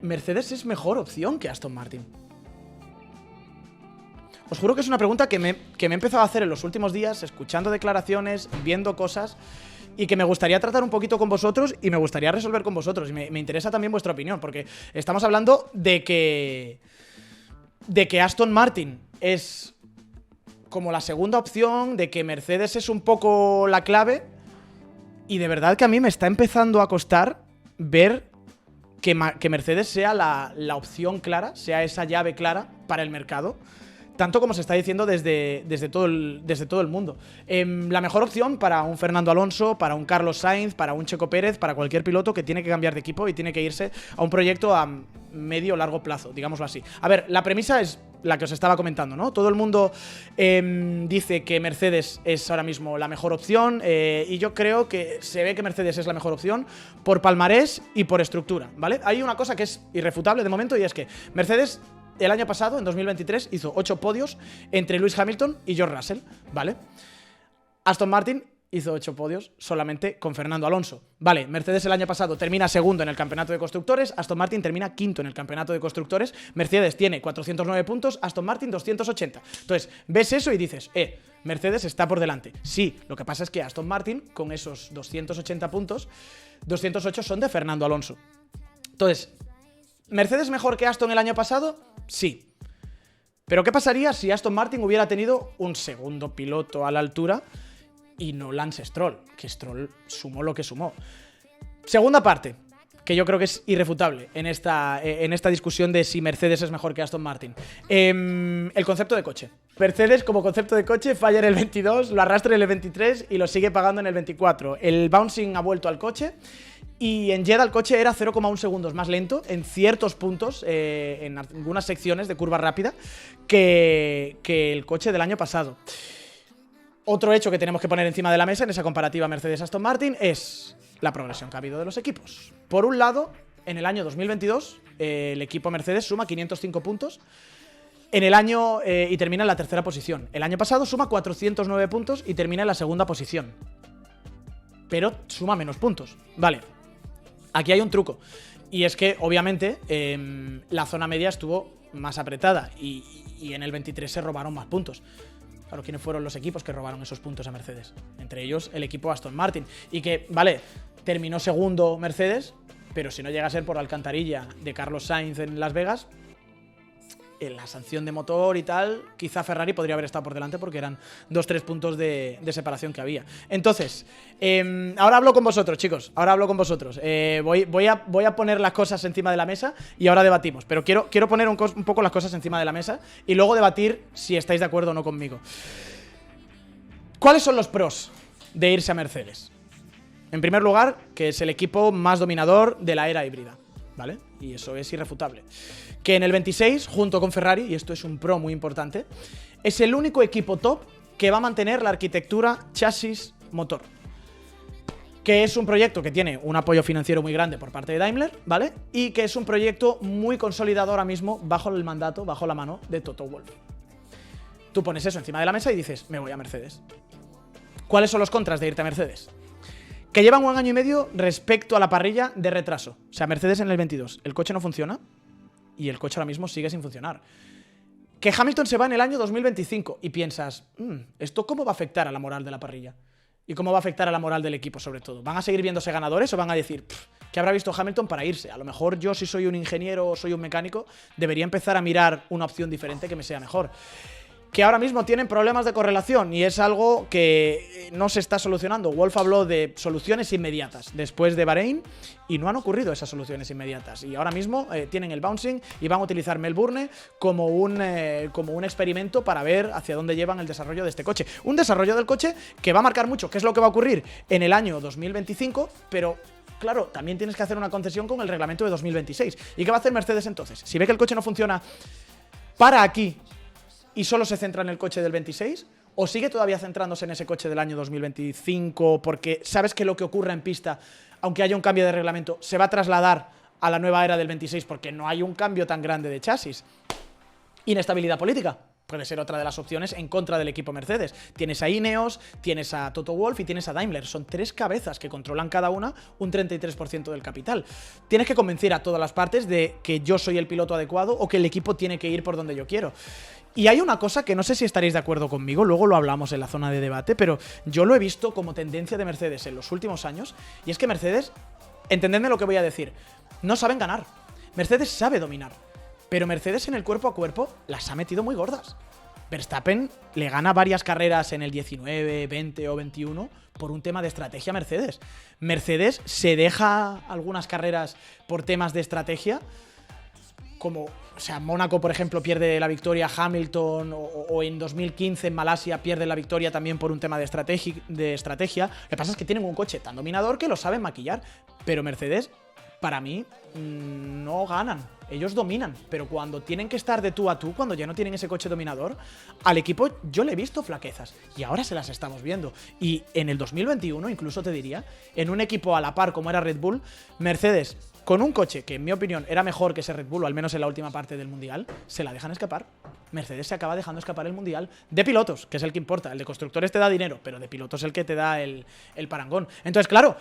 ¿Mercedes es mejor opción que Aston Martin? Os juro que es una pregunta que me he empezado a hacer en los últimos días, escuchando declaraciones, viendo cosas, y que me gustaría tratar un poquito con vosotros y me gustaría resolver con vosotros. Y me interesa también vuestra opinión, porque estamos hablando de que Aston Martin es como la segunda opción, de que Mercedes es un poco la clave, y de verdad que a mí me está empezando a costar ver que Mercedes sea la opción clara, sea esa llave clara para el mercado, tanto como se está diciendo desde todo el mundo. La mejor opción para un Fernando Alonso, para un Carlos Sainz, para un Checo Pérez, para cualquier piloto que tiene que cambiar de equipo y tiene que irse a un proyecto a medio o largo plazo, digámoslo así. A ver, la premisa es la que os estaba comentando, ¿no? Todo el mundo dice que Mercedes es ahora mismo la mejor opción, y yo creo que se ve que Mercedes es la mejor opción por palmarés y por estructura, ¿vale? Hay una cosa que es irrefutable de momento, y es que Mercedes el año pasado, en 2023, hizo 8 podios entre Lewis Hamilton y George Russell, ¿vale? Aston Martin hizo 8 podios solamente con Fernando Alonso. Vale, Mercedes el año pasado termina segundo en el campeonato de constructores, Aston Martin termina quinto en el campeonato de constructores, Mercedes tiene 409 puntos, Aston Martin 280. Entonces, ves eso y dices, Mercedes está por delante. Sí, lo que pasa es que Aston Martin, con esos 280 puntos, 208 son de Fernando Alonso. Entonces, ¿Mercedes mejor que Aston el año pasado? Sí. Pero ¿qué pasaría si Aston Martin hubiera tenido un segundo piloto a la altura y no Lance Stroll? Que Stroll sumó lo que sumó. Segunda parte, que yo creo que es irrefutable en esta discusión de si Mercedes es mejor que Aston Martin. El concepto de coche. Mercedes, como concepto de coche, falla en el 22, lo arrastra en el 23 y lo sigue pagando en el 24. El bouncing ha vuelto al coche. Y en Jeddah el coche era 0,1 segundos más lento en ciertos puntos, en algunas secciones de curva rápida, que el coche del año pasado. Otro hecho que tenemos que poner encima de la mesa en esa comparativa Mercedes-Aston Martin es la progresión que ha habido de los equipos. Por un lado, en el año 2022, el equipo Mercedes suma 505 puntos en el año y termina en la tercera posición. El año pasado suma 409 puntos y termina en la segunda posición. Pero suma menos puntos. Vale. Aquí hay un truco, y es que, obviamente, la zona media estuvo más apretada y en el 23 se robaron más puntos. Claro, ¿quiénes fueron los equipos que robaron esos puntos a Mercedes? Entre ellos, el equipo Aston Martin. Y que, vale, terminó segundo Mercedes, pero si no llega a ser por la alcantarilla de Carlos Sainz en Las Vegas, en la sanción de motor y tal, quizá Ferrari podría haber estado por delante porque eran 2-3 puntos de separación que había. Entonces, ahora hablo con vosotros, chicos. Ahora hablo con vosotros. Voy a poner las cosas encima de la mesa y ahora debatimos. Pero quiero poner un poco las cosas encima de la mesa y luego debatir si estáis de acuerdo o no conmigo. ¿Cuáles son los pros de irse a Mercedes? En primer lugar, que es el equipo más dominador de la era híbrida, ¿vale? Y eso es irrefutable. Que en el 26, junto con Ferrari, y esto es un pro muy importante, es el único equipo top que va a mantener la arquitectura chasis-motor. Que es un proyecto que tiene un apoyo financiero muy grande por parte de Daimler, ¿vale? Y que es un proyecto muy consolidado ahora mismo bajo el mandato, bajo la mano de Toto Wolff. Tú pones eso encima de la mesa y dices, me voy a Mercedes. ¿Cuáles son los contras de irte a Mercedes? Que llevan 1 año y medio respecto a la parrilla de retraso. O sea, Mercedes en el 22, el coche no funciona y el coche ahora mismo sigue sin funcionar. Que Hamilton se va en el año 2025 y piensas, ¿esto cómo va a afectar a la moral de la parrilla? ¿Y cómo va a afectar a la moral del equipo sobre todo? ¿Van a seguir viéndose ganadores o van a decir, ¿qué habrá visto Hamilton para irse? A lo mejor yo, si soy un ingeniero o soy un mecánico, debería empezar a mirar una opción diferente que me sea mejor. Que ahora mismo tienen problemas de correlación y es algo que no se está solucionando. Wolff habló de soluciones inmediatas después de Bahrein y no han ocurrido esas soluciones inmediatas. Y ahora mismo tienen el bouncing y van a utilizar Melbourne como un experimento para ver hacia dónde llevan el desarrollo de este coche. Un desarrollo del coche que va a marcar mucho qué es lo que va a ocurrir en el año 2025, pero claro, también tienes que hacer una concesión con el reglamento de 2026. ¿Y qué va a hacer Mercedes entonces? Si ve que el coche no funciona, para aquí y solo se centra en el coche del 26, o sigue todavía centrándose en ese coche del año 2025 porque sabes que lo que ocurra en pista, aunque haya un cambio de reglamento, se va a trasladar a la nueva era del 26 porque no hay un cambio tan grande de chasis. Inestabilidad política. puede ser otra de las opciones en contra del equipo Mercedes. Tienes a Ineos, tienes a Toto Wolff y tienes a Daimler. Son 3 cabezas que controlan cada una un 33% del capital. Tienes que convencer a todas las partes de que yo soy el piloto adecuado o que el equipo tiene que ir por donde yo quiero. Y hay una cosa que no sé si estaréis de acuerdo conmigo, luego lo hablamos en la zona de debate, pero yo lo he visto como tendencia de Mercedes en los últimos años, y es que Mercedes, entendedme lo que voy a decir, no saben ganar. Mercedes sabe dominar. Pero Mercedes en el cuerpo a cuerpo las ha metido muy gordas. Verstappen le gana varias carreras en el 19, 20 o 21 por un tema de estrategia a Mercedes. Mercedes se deja algunas carreras por temas de estrategia, como, o sea, Mónaco, por ejemplo, pierde la victoria, Hamilton, o en 2015 en Malasia pierde la victoria también por un tema de estrategia. Lo que pasa es que tienen un coche tan dominador que lo saben maquillar, pero Mercedes, para mí, no ganan. Ellos dominan, pero cuando tienen que estar de tú a tú, cuando ya no tienen ese coche dominador, al equipo yo le he visto flaquezas y ahora se las estamos viendo. Y en el 2021, incluso te diría, en un equipo a la par como era Red Bull, Mercedes, con un coche que en mi opinión era mejor que ese Red Bull, o al menos en la última parte del Mundial, se la dejan escapar. Mercedes se acaba dejando escapar el Mundial de pilotos, que es el que importa. El de constructores te da dinero, pero de pilotos es el que te da el parangón. Entonces, claro,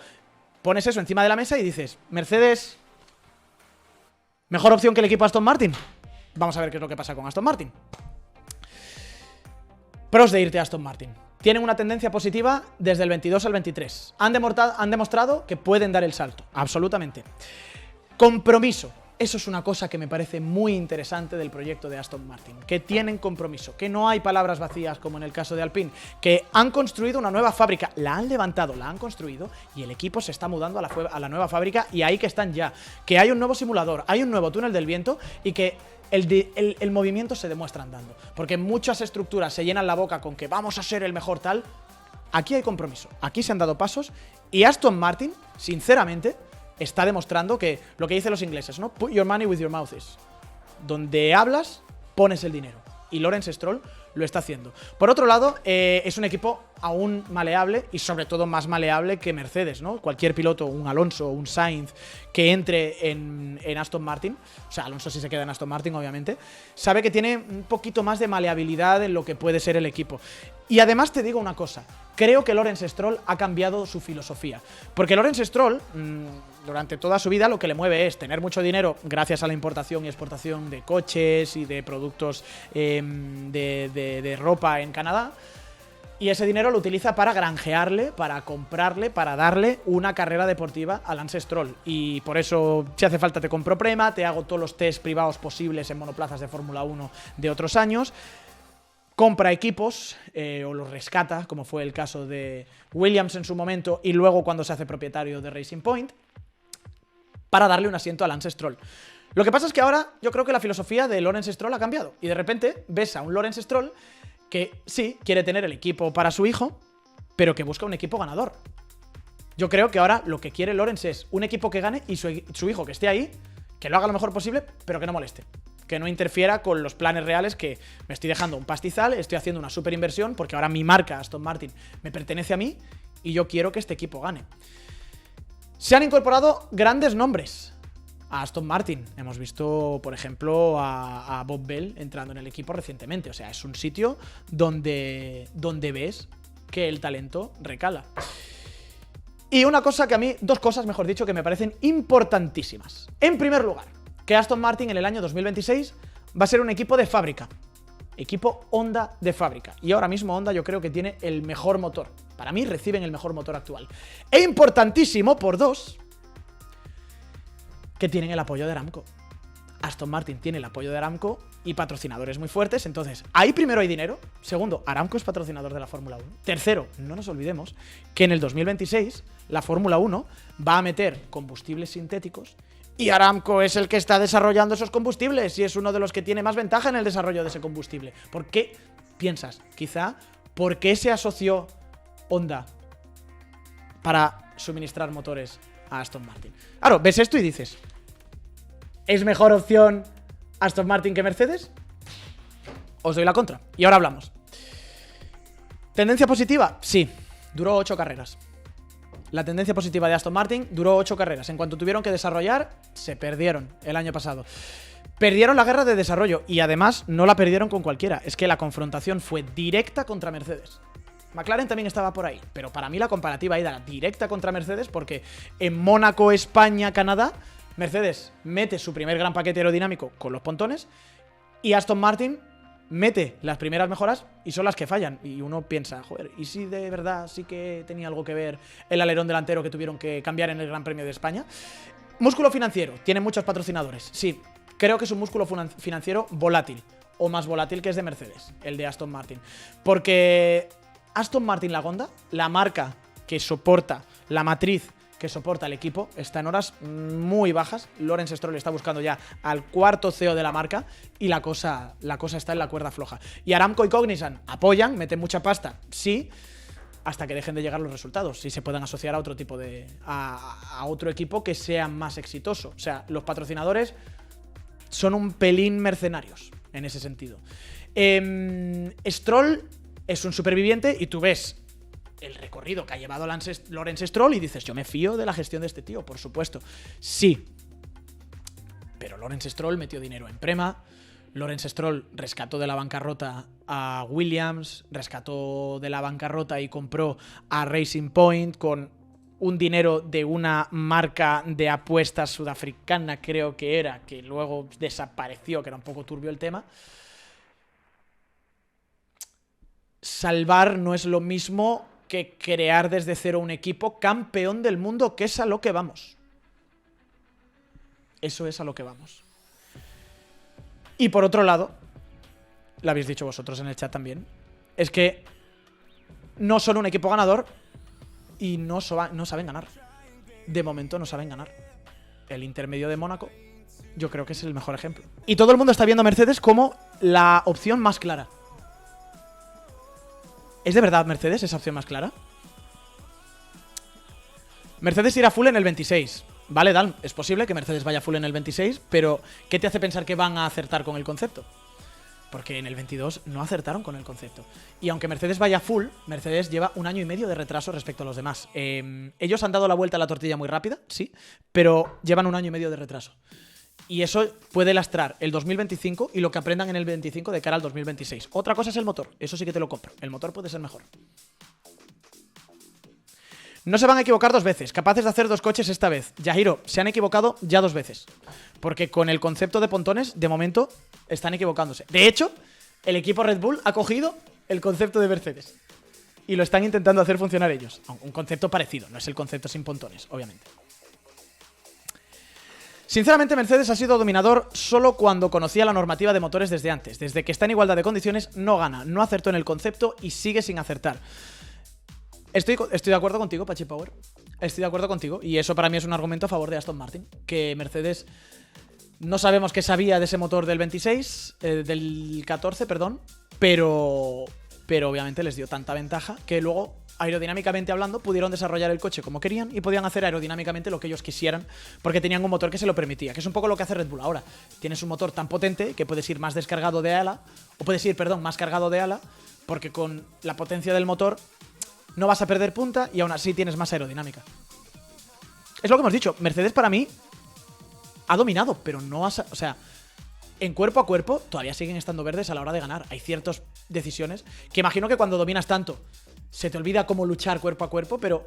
pones eso encima de la mesa y dices, Mercedes, ¿mejor opción que el equipo Aston Martin? Vamos a ver qué es lo que pasa con Aston Martin. Pros de irte a Aston Martin. Tienen una tendencia positiva desde el 22 al 23. Han demostrado que pueden dar el salto, absolutamente. Compromiso. Eso es una cosa que me parece muy interesante del proyecto de Aston Martin, que tienen compromiso, que no hay palabras vacías como en el caso de Alpine, que han construido una nueva fábrica, la han levantado, la han construido y el equipo se está mudando a la nueva fábrica y ahí que están ya, que hay un nuevo simulador, hay un nuevo túnel del viento y que el movimiento se demuestra andando, porque muchas estructuras se llenan la boca con que vamos a ser el mejor tal. Aquí hay compromiso, aquí se han dado pasos y Aston Martin, sinceramente, está demostrando que lo que dicen los ingleses, ¿no? Put your money with your mouth is. Donde hablas, pones el dinero. Y Lawrence Stroll lo está haciendo. Por otro lado, es un equipo aún maleable y sobre todo más maleable que Mercedes, ¿no? Cualquier piloto, un Alonso, un Sainz, que entre en Aston Martin, o sea, Alonso si se queda en Aston Martin, obviamente, sabe que tiene un poquito más de maleabilidad en lo que puede ser el equipo. Y además te digo una cosa, creo que Lawrence Stroll ha cambiado su filosofía. Porque Lawrence Stroll, durante toda su vida, lo que le mueve es tener mucho dinero gracias a la importación y exportación de coches y de productos de ropa en Canadá. Y ese dinero lo utiliza para granjearle, para comprarle, para darle una carrera deportiva a Lance Stroll. Y por eso, si hace falta, te compro Prema, te hago todos los test privados posibles en monoplazas de Fórmula 1 de otros años. Compra equipos, o los rescata, como fue el caso de Williams en su momento, y luego cuando se hace propietario de Racing Point, para darle un asiento a Lance Stroll. Lo que pasa es que ahora yo creo que la filosofía de Lawrence Stroll ha cambiado. Y de repente ves a un Lawrence Stroll que sí, quiere tener el equipo para su hijo, pero que busca un equipo ganador. Yo creo que ahora lo que quiere Lawrence es un equipo que gane y su hijo que esté ahí, que lo haga lo mejor posible, pero que no moleste. Que no interfiera con los planes reales, que me estoy dejando un pastizal, estoy haciendo una super inversión, porque ahora mi marca, Aston Martin, me pertenece a mí y yo quiero que este equipo gane. Se han incorporado grandes nombres a Aston Martin. Hemos visto, por ejemplo, a Bob Bell entrando en el equipo recientemente. O sea, es un sitio donde ves que el talento recala. Y una cosa que a mí, dos cosas, mejor dicho, que me parecen importantísimas. En primer lugar, que Aston Martin en el año 2026 va a ser un equipo de fábrica. Equipo Honda de fábrica. Y ahora mismo Honda yo creo que tiene el mejor motor. Para mí reciben el mejor motor actual. E importantísimo, por dos, que tienen el apoyo de Aramco. Aston Martin tiene el apoyo de Aramco y patrocinadores muy fuertes. Entonces, ahí primero hay dinero. Segundo, Aramco es patrocinador de la Fórmula 1. Tercero, no nos olvidemos que en el 2026 la Fórmula 1 va a meter combustibles sintéticos y Aramco es el que está desarrollando esos combustibles y es uno de los que tiene más ventaja en el desarrollo de ese combustible. ¿Por qué piensas? Quizá, ¿por qué se asoció Honda para suministrar motores a Aston Martin? Claro, ves esto y dices, ¿es mejor opción Aston Martin que Mercedes? Os doy la contra. Y ahora hablamos. ¿Tendencia positiva? Sí. Duró 8 carreras. La tendencia positiva de Aston Martin duró 8 carreras. En cuanto tuvieron que desarrollar, se perdieron el año pasado. Perdieron la guerra de desarrollo y además no la perdieron con cualquiera. Es que la confrontación fue directa contra Mercedes. McLaren también estaba por ahí, pero para mí la comparativa era directa contra Mercedes porque en Mónaco, España, Canadá, Mercedes mete su primer gran paquete aerodinámico con los pontones y Aston Martin mete las primeras mejoras y son las que fallan. Y uno piensa, joder, ¿y si de verdad sí que tenía algo que ver el alerón delantero que tuvieron que cambiar en el Gran Premio de España? Músculo financiero, tiene muchos patrocinadores, sí. Creo que es un músculo financiero volátil, o más volátil que es de Mercedes, el de Aston Martin. Porque Aston Martin Lagonda, la marca que soporta, la matriz que soporta el equipo, está en horas muy bajas. Lawrence Stroll está buscando ya al cuarto CEO de la marca y la cosa está en la cuerda floja. Y Aramco y Cognizant apoyan, meten mucha pasta, sí, hasta que dejen de llegar los resultados, si se puedan asociar a otro tipo de... a otro equipo que sea más exitoso. O sea, los patrocinadores son un pelín mercenarios en ese sentido. Stroll es un superviviente y tú ves el recorrido que ha llevado Lawrence Stroll y dices, yo me fío de la gestión de este tío, por supuesto. Sí. Pero Lawrence Stroll metió dinero en Prema, Lawrence Stroll rescató de la bancarrota a Williams, rescató de la bancarrota y compró a Racing Point con un dinero de una marca de apuestas sudafricana, creo que era, que luego desapareció, que era un poco turbio el tema. Salvar no es lo mismo que crear desde cero un equipo campeón del mundo, que es a lo que vamos. Eso es a lo que vamos. Y por otro lado, lo habéis dicho vosotros en el chat también, es que no son un equipo ganador y no saben ganar. De momento no saben ganar. El intermedio de Mónaco yo creo que es el mejor ejemplo. Y todo el mundo está viendo a Mercedes como la opción más clara. ¿Es de verdad Mercedes esa opción más clara? Mercedes irá full en el 26. Vale, Dan, es posible que Mercedes vaya full en el 26, pero ¿qué te hace pensar que van a acertar con el concepto? Porque en el 22 no acertaron con el concepto. Y aunque Mercedes vaya full, Mercedes lleva 1 año y medio de retraso respecto a los demás. Ellos han dado la vuelta a la tortilla muy rápida, sí, pero llevan 1 año y medio de retraso. Y eso puede lastrar el 2025 y lo que aprendan en el 25 de cara al 2026. Otra cosa es el motor, eso sí que te lo compro. El motor puede ser mejor. No se van a equivocar 2 veces, capaces de hacer 2 coches esta vez. Yahiro, se han equivocado ya 2 veces. Porque con el concepto de pontones, de momento, están equivocándose. De hecho, el equipo Red Bull ha cogido el concepto de Mercedes. Y lo están intentando hacer funcionar ellos. Un concepto parecido, no es el concepto sin pontones, obviamente. Sinceramente, Mercedes ha sido dominador solo cuando conocía la normativa de motores desde antes. Desde que está en igualdad de condiciones, no gana, no acertó en el concepto y sigue sin acertar. Estoy de acuerdo contigo, Pachi Power. Estoy de acuerdo contigo. Y eso para mí es un argumento a favor de Aston Martin. Que Mercedes no sabemos qué sabía de ese motor del 26, del 14, perdón. Pero obviamente les dio tanta ventaja que luego, aerodinámicamente hablando, pudieron desarrollar el coche como querían y podían hacer aerodinámicamente lo que ellos quisieran porque tenían un motor que se lo permitía, que es un poco lo que hace Red Bull ahora. Tienes un motor tan potente que puedes ir más descargado de ala, o puedes ir, perdón, más cargado de ala, porque con la potencia del motor no vas a perder punta y aún así tienes más aerodinámica. Es lo que hemos dicho, Mercedes para mí ha dominado, pero no ha... O sea, en cuerpo a cuerpo todavía siguen estando verdes a la hora de ganar. Hay ciertas decisiones que imagino que cuando dominas tanto se te olvida cómo luchar cuerpo a cuerpo, pero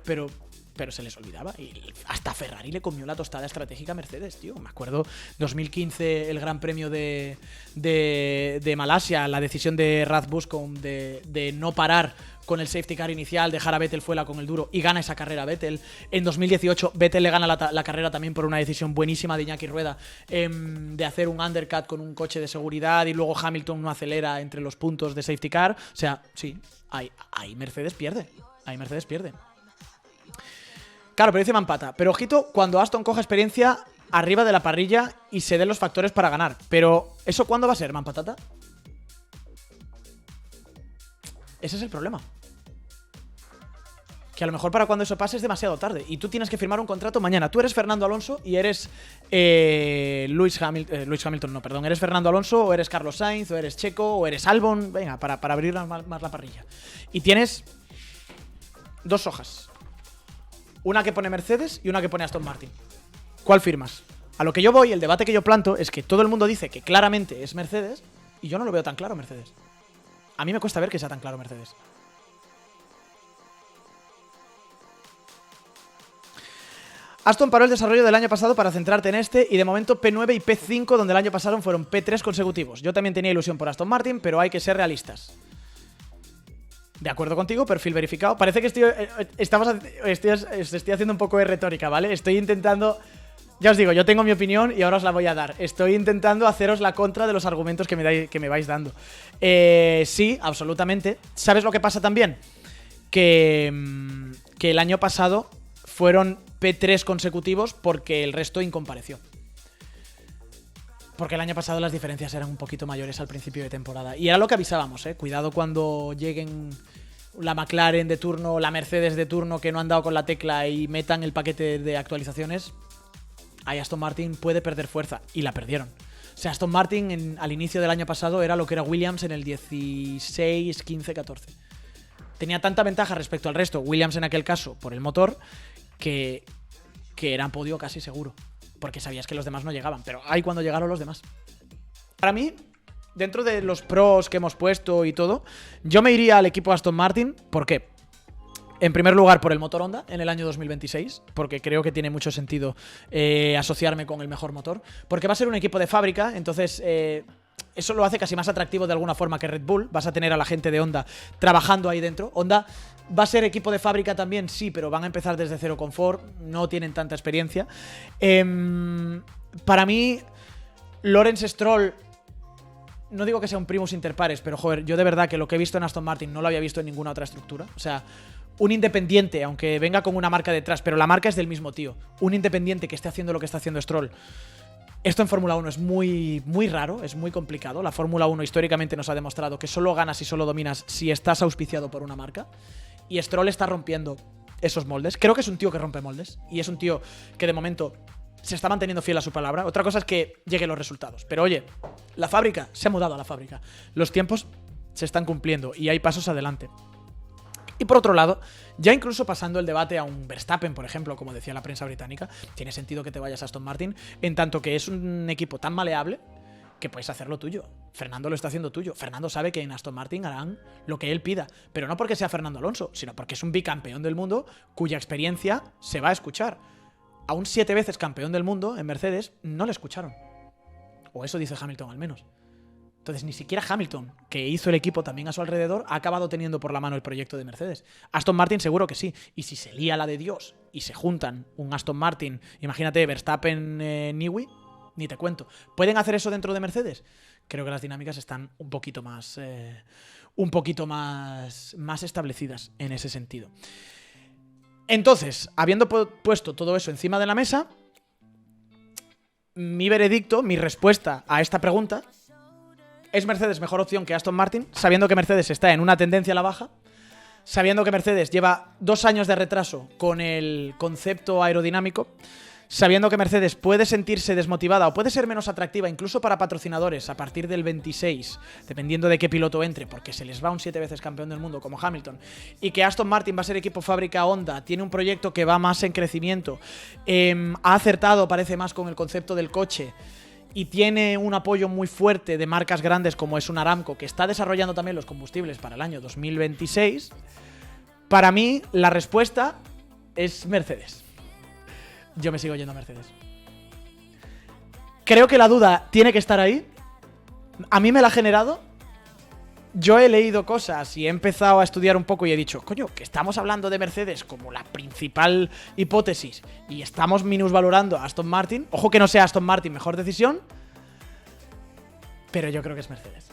se les olvidaba. Y hasta Ferrari le comió la tostada estratégica a Mercedes, tío. Me acuerdo 2015, el Gran Premio de Malasia, la decisión de Raz Buscom de no parar con el safety car inicial, dejar a Vettel fuera con el duro y gana esa carrera Vettel. En 2018 Vettel le gana la carrera también por una decisión buenísima de Iñaki Rueda, de hacer un undercut con un coche de seguridad y luego Hamilton no acelera entre los puntos de safety car. O sea, sí, ahí Mercedes pierde. Ahí Mercedes pierde. Claro, pero dice Mampata, pero ojito cuando Aston coja experiencia arriba de la parrilla y se den los factores para ganar. Pero ¿eso cuándo va a ser, Mampatata? Ese es el problema. Que a lo mejor para cuando eso pase es demasiado tarde y tú tienes que firmar un contrato mañana. Tú eres Fernando Alonso y eres Lewis Hamilton, no, perdón. Eres Fernando Alonso o eres Carlos Sainz o eres Checo o eres Albon. Venga, para abrir más la parrilla. Y tienes 2 hojas. Una que pone Mercedes y una que pone Aston Martin. ¿Cuál firmas? A lo que yo voy, el debate que yo planto es que todo el mundo dice que claramente es Mercedes y yo no lo veo tan claro Mercedes. A mí me cuesta ver que sea tan claro Mercedes. Aston paró el desarrollo del año pasado para centrarte en este y de momento P9 y P5 donde el año pasado fueron P3 consecutivos. Yo también tenía ilusión por Aston Martin, pero hay que ser realistas. De acuerdo contigo, perfil verificado. Parece que estoy haciendo un poco de retórica, ¿vale? Estoy intentando... Ya os digo, yo tengo mi opinión y ahora os la voy a dar. Estoy intentando haceros la contra de los argumentos que me vais dando. Sí, absolutamente. ¿Sabes lo que pasa también? Que el año pasado fueron P3 consecutivos porque el resto incompareció. Porque el año pasado las diferencias eran un poquito mayores al principio de temporada. Y era lo que avisábamos, ¿eh? Cuidado cuando lleguen la McLaren de turno, la Mercedes de turno que no han dado con la tecla y metan el paquete de actualizaciones. Ahí Aston Martin puede perder fuerza. Y la perdieron. O sea, Aston Martin al inicio del año pasado era lo que era Williams en el 16, 15, 14. Tenía tanta ventaja respecto al resto, Williams en aquel caso, por el motor, que eran podio casi seguro. Porque sabías que los demás no llegaban. Pero ahí cuando llegaron los demás. Para mí, dentro de los pros que hemos puesto y todo, yo me iría al equipo Aston Martin. ¿Por qué? En primer lugar, por el motor Honda en el año 2026, porque creo que tiene mucho sentido asociarme con el mejor motor. Porque va a ser un equipo de fábrica, entonces eso lo hace casi más atractivo de alguna forma que Red Bull. Vas a tener a la gente de Honda trabajando ahí dentro. Honda va a ser equipo de fábrica también, sí, pero van a empezar desde cero con Ford, no tienen tanta experiencia. Para mí, Lawrence Stroll... No digo que sea un primus inter pares, pero joder, yo de verdad que lo que he visto en Aston Martin no lo había visto en ninguna otra estructura. O sea, un independiente, aunque venga con una marca detrás, pero la marca es del mismo tío. Un independiente que esté haciendo lo que está haciendo Stroll. Esto en Fórmula 1 es muy, muy raro, es muy complicado. La Fórmula 1 históricamente nos ha demostrado que solo ganas y solo dominas si estás auspiciado por una marca. Y Stroll está rompiendo esos moldes. Creo que es un tío que rompe moldes. Y es un tío que de momento se está manteniendo fiel a su palabra. Otra cosa es que lleguen los resultados. Pero oye, la fábrica se ha mudado a la fábrica. Los tiempos se están cumpliendo y hay pasos adelante. Y por otro lado, ya incluso pasando el debate a un Verstappen, por ejemplo, como decía la prensa británica, tiene sentido que te vayas a Aston Martin, en tanto que es un equipo tan maleable que puedes hacerlo tuyo. Fernando lo está haciendo tuyo. Fernando sabe que en Aston Martin harán lo que él pida, pero no porque sea Fernando Alonso, sino porque es un bicampeón del mundo cuya experiencia se va a escuchar. A un 7 veces campeón del mundo en Mercedes no le escucharon. O eso dice Hamilton al menos. Entonces ni siquiera Hamilton, que hizo el equipo también a su alrededor, ha acabado teniendo por la mano el proyecto de Mercedes. Aston Martin seguro que sí. Y si se lía la de Dios y se juntan un Aston Martin, imagínate Verstappen, Newey, ni te cuento. ¿Pueden hacer eso dentro de Mercedes? Creo que las dinámicas están un poquito más establecidas en ese sentido. Entonces, habiendo puesto todo eso encima de la mesa, mi veredicto, mi respuesta a esta pregunta, ¿es Mercedes mejor opción que Aston Martin? Sabiendo que Mercedes está en una tendencia a la baja, sabiendo que Mercedes lleva 2 años de retraso con el concepto aerodinámico, sabiendo que Mercedes puede sentirse desmotivada o puede ser menos atractiva incluso para patrocinadores a partir del 26, dependiendo de qué piloto entre, porque se les va un 7 veces campeón del mundo como Hamilton, y que Aston Martin va a ser equipo fábrica Honda, tiene un proyecto que va más en crecimiento, ha acertado, parece más con el concepto del coche, y tiene un apoyo muy fuerte de marcas grandes como es un Aramco, que está desarrollando también los combustibles para el año 2026, para mí la respuesta es Mercedes. Yo me sigo yendo a Mercedes. Creo que la duda tiene que estar ahí. A mí me la ha generado. Yo he leído cosas y he empezado a estudiar un poco y he dicho, coño, que estamos hablando de Mercedes como la principal hipótesis y estamos minusvalorando a Aston Martin. Ojo que no sea Aston Martin mejor decisión, pero yo creo que es Mercedes.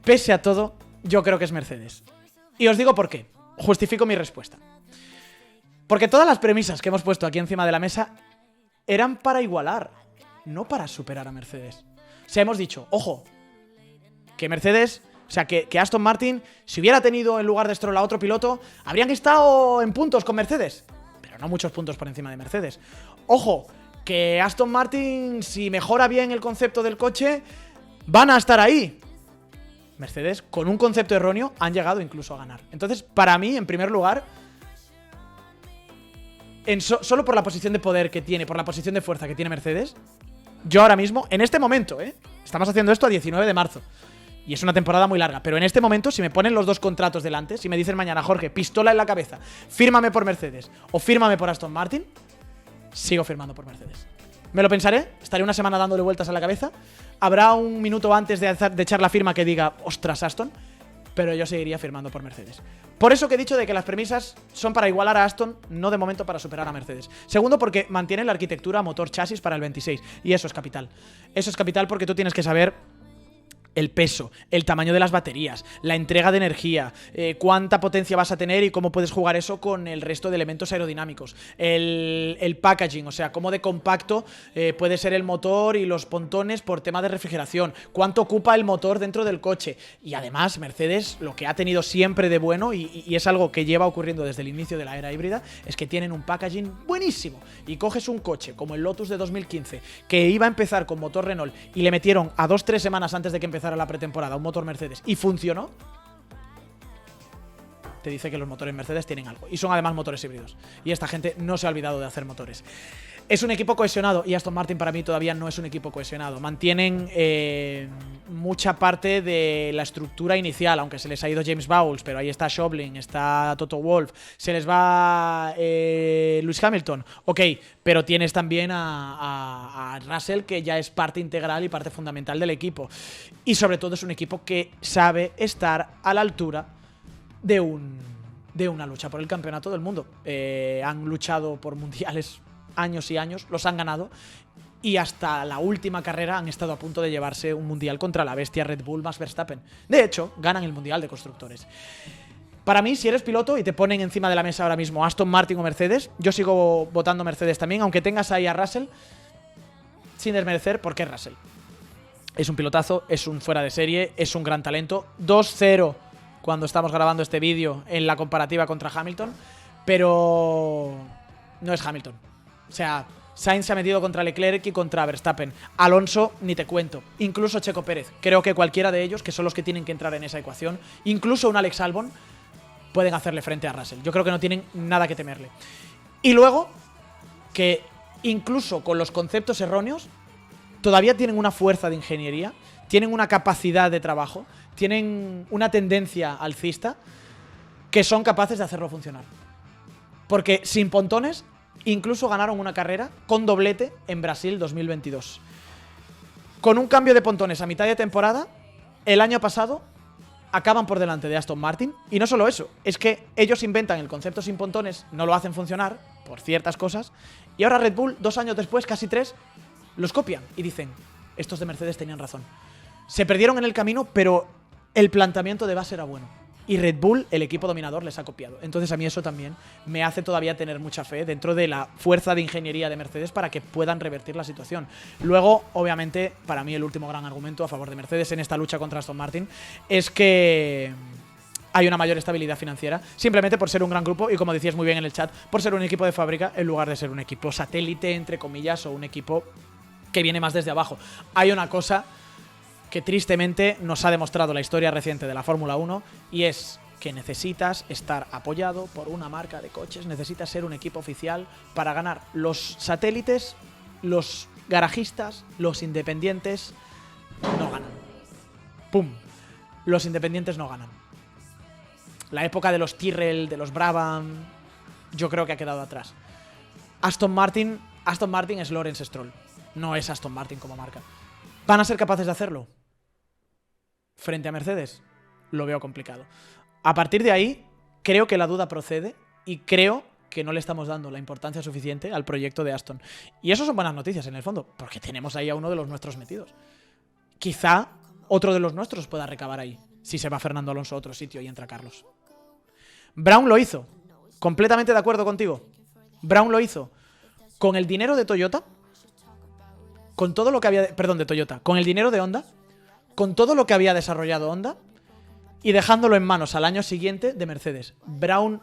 Pese a todo, yo creo que es Mercedes. Y os digo por qué. Justifico mi respuesta. Porque todas las premisas que hemos puesto aquí encima de la mesa eran para igualar, no para superar a Mercedes. O sea, hemos dicho, ojo, que Mercedes, o sea, que Aston Martin, si hubiera tenido en lugar de Stroll a otro piloto, habrían estado en puntos con Mercedes, pero no muchos puntos por encima de Mercedes. Ojo, que Aston Martin, si mejora bien el concepto del coche, van a estar ahí. Mercedes, con un concepto erróneo, han llegado incluso a ganar. Entonces, para mí, en primer lugar, solo por la posición de poder que tiene, por la posición de fuerza que tiene Mercedes, Yo ahora mismo, en este momento, estamos haciendo esto a 19 de marzo. Y es una temporada muy larga. Pero en este momento, si me ponen los dos contratos delante, si me dicen mañana, Jorge, pistola en la cabeza, fírmame por Mercedes o fírmame por Aston Martin, sigo firmando por Mercedes. Me lo pensaré, estaré una semana dándole vueltas a la cabeza. Habrá un minuto antes de echar la firma que diga, ostras, Aston, pero yo seguiría firmando por Mercedes. Por eso que he dicho de que las premisas son para igualar a Aston, no de momento para superar a Mercedes. Segundo, porque mantienen la arquitectura motor-chasis para el 26. Y eso es capital. Eso es capital porque tú tienes que saber el peso, el tamaño de las baterías, la entrega de energía, cuánta potencia vas a tener y cómo puedes jugar eso con el resto de elementos aerodinámicos. El packaging, o sea, cómo de compacto puede ser el motor y los pontones por tema de refrigeración, cuánto ocupa el motor dentro del coche. Y además, Mercedes, lo que ha tenido siempre de bueno, y es algo que lleva ocurriendo desde el inicio de la era híbrida, es que tienen un packaging buenísimo. Y coges un coche como el Lotus de 2015, que iba a empezar con motor Renault y le metieron a 2-3 semanas antes de que empezara la pretemporada un motor Mercedes y funcionó, te dice que los motores Mercedes tienen algo. Y son además motores híbridos. Y esta gente no se ha olvidado de hacer motores. Es un equipo cohesionado y Aston Martin para mí todavía no es un equipo cohesionado. Mantienen mucha parte de la estructura inicial, aunque se les ha ido James Bowles, pero ahí está Schobling, está Toto Wolff, se les va Lewis Hamilton, ok, pero tienes también a Russell, que ya es parte integral y parte fundamental del equipo. Y sobre todo es un equipo que sabe estar a la altura de una lucha por el campeonato del mundo. Han luchado por mundiales años y años, los han ganado y hasta la última carrera han estado a punto de llevarse un mundial contra la bestia Red Bull más Verstappen. De hecho, ganan el mundial de constructores. Para mí, si eres piloto y te ponen encima de la mesa ahora mismo Aston Martin o Mercedes, yo sigo votando Mercedes también, aunque tengas ahí a Russell, sin desmerecer, porque es Russell. Es un pilotazo, es un fuera de serie, es un gran talento. 2-0 cuando estamos grabando este vídeo en la comparativa contra Hamilton, pero no es Hamilton. O sea, Sainz se ha metido contra Leclerc y contra Verstappen. Alonso, ni te cuento. Incluso Checo Pérez. Creo que cualquiera de ellos, que son los que tienen que entrar en esa ecuación, incluso un Alex Albon, pueden hacerle frente a Russell. Yo creo que no tienen nada que temerle. Y luego, que incluso con los conceptos erróneos, todavía tienen una fuerza de ingeniería, tienen una capacidad de trabajo, tienen una tendencia alcista, que son capaces de hacerlo funcionar. Porque sin pontones, incluso ganaron una carrera con doblete en Brasil 2022. Con un cambio de pontones a mitad de temporada, el año pasado acaban por delante de Aston Martin. Y no solo eso, es que ellos inventan el concepto sin pontones, no lo hacen funcionar por ciertas cosas, y ahora Red Bull, 2 años después, casi 3, los copian y dicen, estos de Mercedes tenían razón. Se perdieron en el camino, pero el planteamiento de base era bueno. Y Red Bull, el equipo dominador, les ha copiado. Entonces a mí eso también me hace todavía tener mucha fe dentro de la fuerza de ingeniería de Mercedes para que puedan revertir la situación. Luego, obviamente, para mí el último gran argumento a favor de Mercedes en esta lucha contra Aston Martin es que hay una mayor estabilidad financiera, simplemente por ser un gran grupo y, como decías muy bien en el chat, por ser un equipo de fábrica en lugar de ser un equipo satélite, entre comillas, o un equipo que viene más desde abajo. Hay una cosa que tristemente nos ha demostrado la historia reciente de la Fórmula 1 y es que necesitas estar apoyado por una marca de coches, necesitas ser un equipo oficial para ganar. Los satélites, los garajistas, los independientes no ganan. ¡Pum! Los independientes no ganan. La época de los Tyrrell, de los Brabham, yo creo que ha quedado atrás. Aston Martin es Lawrence Stroll, no es Aston Martin como marca. ¿Van a ser capaces de hacerlo? Frente a Mercedes, lo veo complicado. A partir de ahí, creo que la duda procede y creo que no le estamos dando la importancia suficiente al proyecto de Aston. Y eso son buenas noticias en el fondo, porque tenemos ahí a uno de los nuestros metidos. Quizá otro de los nuestros pueda recabar ahí, si se va Fernando Alonso a otro sitio y entra Carlos. Brown lo hizo, completamente de acuerdo contigo. Brown lo hizo con el dinero de Toyota, con todo lo que había... Perdón, de Toyota, con el dinero de Honda, con todo lo que había desarrollado Honda y dejándolo en manos al año siguiente de Mercedes. Brown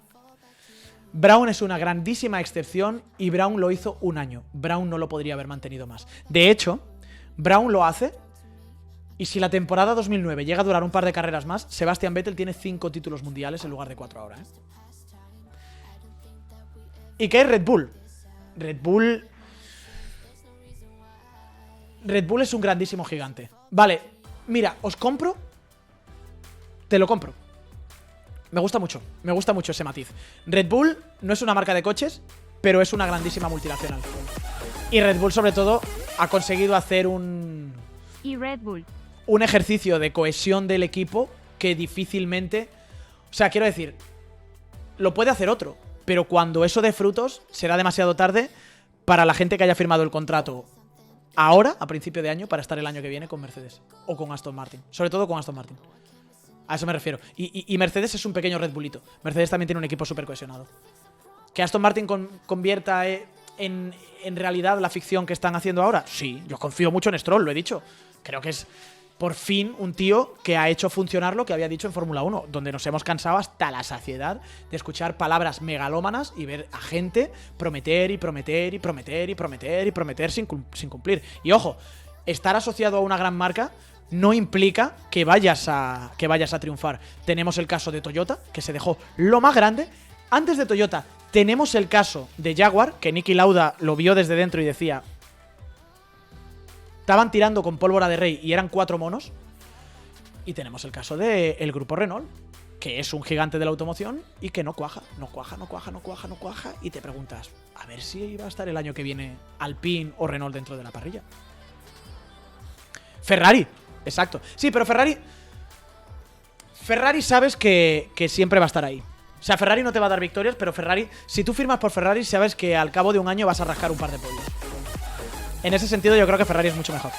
es una grandísima excepción y Brown lo hizo un año. Brown no lo podría haber mantenido más. De hecho, Brown lo hace y si la temporada 2009 llega a durar un par de carreras más, Sebastian Vettel tiene 5 títulos mundiales en lugar de 4 ahora. ¿Y qué es Red Bull? Red Bull Red Bull es un grandísimo gigante. Vale, mira, te lo compro. Me gusta mucho ese matiz. Red Bull no es una marca de coches, pero es una grandísima multinacional. Y Red Bull, sobre todo, ha conseguido hacer un ejercicio de cohesión del equipo que difícilmente... O sea, quiero decir, lo puede hacer otro, pero cuando eso dé frutos, será demasiado tarde para la gente que haya firmado el contrato ahora, a principio de año, para estar el año que viene con Mercedes. O con Aston Martin. Sobre todo con Aston Martin. A eso me refiero. Y Mercedes es un pequeño Red Bullito. Mercedes también tiene un equipo súper cohesionado. ¿Que Aston Martin convierta en realidad la ficción que están haciendo ahora? Sí, yo confío mucho en Stroll, lo he dicho. Creo que es por fin un tío que ha hecho funcionar lo que había dicho en Fórmula 1, donde nos hemos cansado hasta la saciedad de escuchar palabras megalómanas y ver a gente prometer y prometer y prometer y prometer y prometer sin cumplir. Y ojo, estar asociado a una gran marca no implica que vayas a triunfar. Tenemos el caso de Toyota, que se dejó lo más grande. Antes de Toyota, tenemos el caso de Jaguar, que Niki Lauda lo vio desde dentro y decía... Estaban tirando con pólvora de rey y eran 4 monos. Y tenemos el caso del grupo Renault, que es un gigante de la automoción y que no cuaja. Y te preguntas, a ver si va a estar el año que viene Alpine o Renault dentro de la parrilla. Ferrari, exacto. Sí, pero Ferrari sabes que siempre va a estar ahí. O sea, Ferrari no te va a dar victorias, pero Ferrari, si tú firmas por Ferrari, sabes que al cabo de un año vas a rascar un par de podios. En ese sentido yo creo que Ferrari es mucho mejor.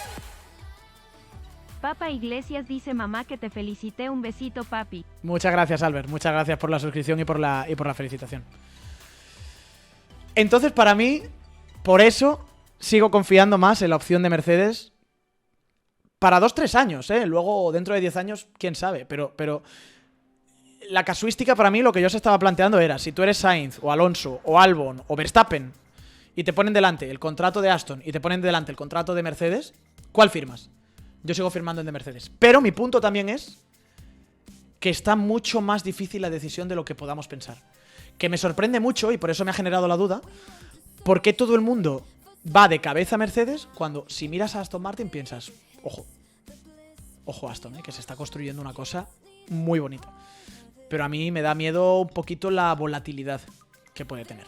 Papa Iglesias dice: mamá, que te felicité, un besito, papi. Muchas gracias, Albert. Muchas gracias por la suscripción y por la felicitación. Entonces, para mí, por eso sigo confiando más en la opción de Mercedes para 2-3 años, ¿eh? Luego, dentro de 10 años, quién sabe. Pero la casuística para mí, lo que yo se estaba planteando era, si tú eres Sainz, o Alonso, o Albon, o Verstappen, y te ponen delante el contrato de Aston y te ponen delante el contrato de Mercedes, ¿cuál firmas? Yo sigo firmando el de Mercedes. Pero mi punto también es que está mucho más difícil la decisión de lo que podamos pensar. Que me sorprende mucho, y por eso me ha generado la duda, ¿por qué todo el mundo va de cabeza a Mercedes cuando, si miras a Aston Martin, piensas, ojo Aston, que se está construyendo una cosa muy bonita? Pero a mí me da miedo un poquito la volatilidad que puede tener.